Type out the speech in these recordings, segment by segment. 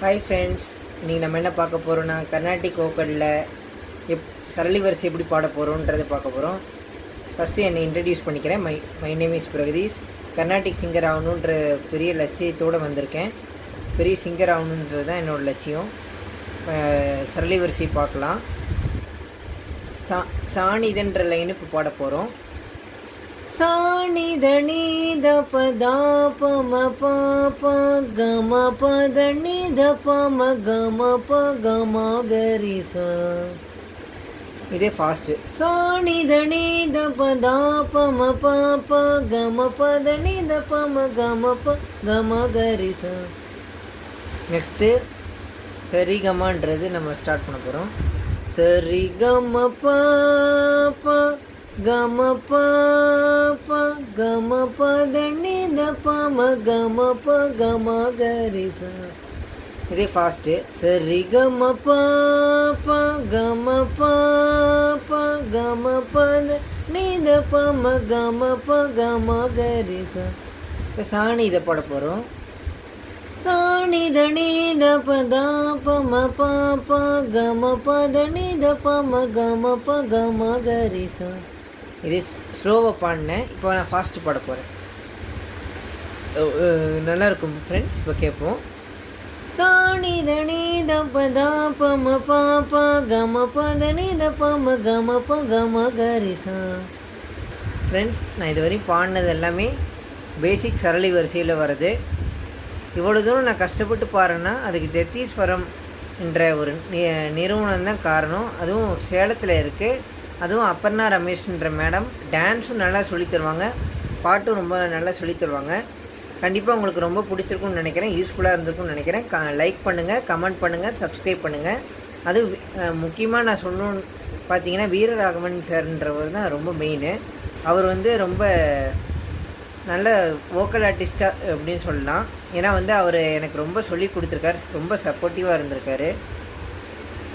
Hi friends, இன்றைக்கி நம்ம என்ன பார்க்க போகிறோன்னா கர்நாடிக் வோக்கலில் சரளி வரிசை எப்படி பாட போகிறோன்றதை பார்க்க போகிறோம். ஃபஸ்ட்டு என்னை இன்ட்ரடியூஸ் பண்ணிக்கிறேன். My name is Pragatheesh. Carnatic singer ஆகணுன்ற பெரிய லட்சியத்தோடு வந்திருக்கேன். பெரிய சிங்கர் ஆகணுன்றது தான் என்னோடய லட்சியம். சரளி வரிசை பார்க்கலாம். சாணிதன்ற லைன் இப்போ பாட போகிறோம். சாணிதனித பதாபம பாப கம பதனித பம கம ப கம கரிச. இதே ஃபாஸ்ட்டு. சாணிதனித பதாபம பாப கம பதனித பம கம ப கம கரிச. நெக்ஸ்ட்டு சரிகமான்றது நம்ம ஸ்டார்ட் பண்ண போகிறோம். சரிகம பாப கம ப கம பதனித பம கம ப கம கரிச. இதே ஃபாஸ்ட்டு. சரி கம ப கம ப கம பத நித பம கம ப கம கரிச. இப்போ சாணி இதை பாட போகிறோம். சாணித நித பதா பம பாப கம பத நித பம கம ப கம கரிச. இதே ஸ்லோவாக பாடினேன். இப்போ நான் ஃபாஸ்ட்டு பாட போகிறேன். நல்லாயிருக்கும் ஃப்ரெண்ட்ஸ். இப்போ கேட்போம். சாணித நித பதா பம பாப கம பத நித பம கம ப கம கரிசா. ஃப்ரெண்ட்ஸ், நான் இது வரையும் பாடினது எல்லாமே பேசிக் சரளி வரிசையில் வருது. இவ்வளோ தூரம் நான் கஷ்டப்பட்டு பாடுறேன்னா அதுக்கு ஜெத்தீஸ்வரம் என்ற ஒரு நிறுவனம் தான் காரணம். அதுவும் சேலத்தில் இருக்குது. அதுவும் அப்பர்ணா ரமேஷ்ன்ற மேடம் டான்ஸும் நல்லா சொல்லித்தருவாங்க, பாட்டும் ரொம்ப நல்லா சொல்லித்தருவாங்க. கண்டிப்பாக உங்களுக்கு ரொம்ப பிடிச்சிருக்குன்னு நினைக்கிறேன், யூஸ்ஃபுல்லாக இருந்திருக்குன்னு நினைக்கிறேன். லைக் பண்ணுங்கள், கமெண்ட் பண்ணுங்கள், சப்ஸ்கிரைப் பண்ணுங்கள். அது முக்கியமாக நான் சொல்லணுன்னு பார்த்தீங்கன்னா வீரராகவன் சார்ன்றவர் தான் ரொம்ப மெயின். அவர் ரொம்ப நல்ல வோக்கல் ஆர்டிஸ்டாக அப்படின்னு சொல்லலாம். ஏன்னா அவர் எனக்கு ரொம்ப சொல்லி கொடுத்துருக்காரு, ரொம்ப சப்போர்ட்டிவாக இருந்திருக்காரு.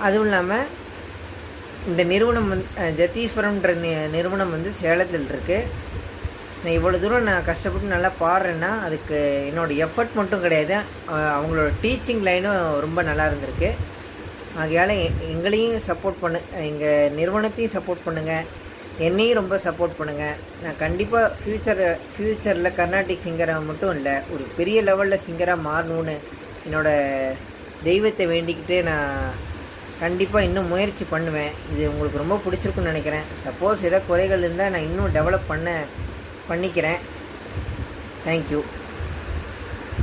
அதுவும் இல்லாமல் இந்த நிறுவனம் ஜத்தீஸ்வரம்ன்ற நிறுவனம் சேலத்தில் இருக்குது. நான் இவ்வளோ தூரம் நான் கஷ்டப்பட்டு நல்லா பாடுறேன்னா அதுக்கு என்னோடய எஃபர்ட் மட்டும் கிடையாது, அவங்களோட டீச்சிங் லைனும் ரொம்ப நல்லா இருந்திருக்கு. ஆகையால் எங்களையும் சப்போர்ட் எங்கள் நிறுவனத்தையும் சப்போர்ட் பண்ணுங்கள், என்னையும் ரொம்ப சப்போர்ட் பண்ணுங்கள். நான் கண்டிப்பாக ஃப்யூச்சரில் கர்நாடிக் சிங்கராக மட்டும் இல்லை, ஒரு பெரிய லெவலில் சிங்கராக மாறணும்னு என்னோடய தெய்வத்தை வேண்டிக்கிட்டு நான் கண்டிப்பாக இன்னும் முயற்சி பண்ணுவேன். இது உங்களுக்கு ரொம்ப பிடிச்சிருக்குன்னு நினைக்கிறேன். சப்போஸ் ஏதாவது குறைகள் இருந்தால் நான் இன்னும் டெவலப் பண்ணிக்கிறேன். தேங்க்யூ.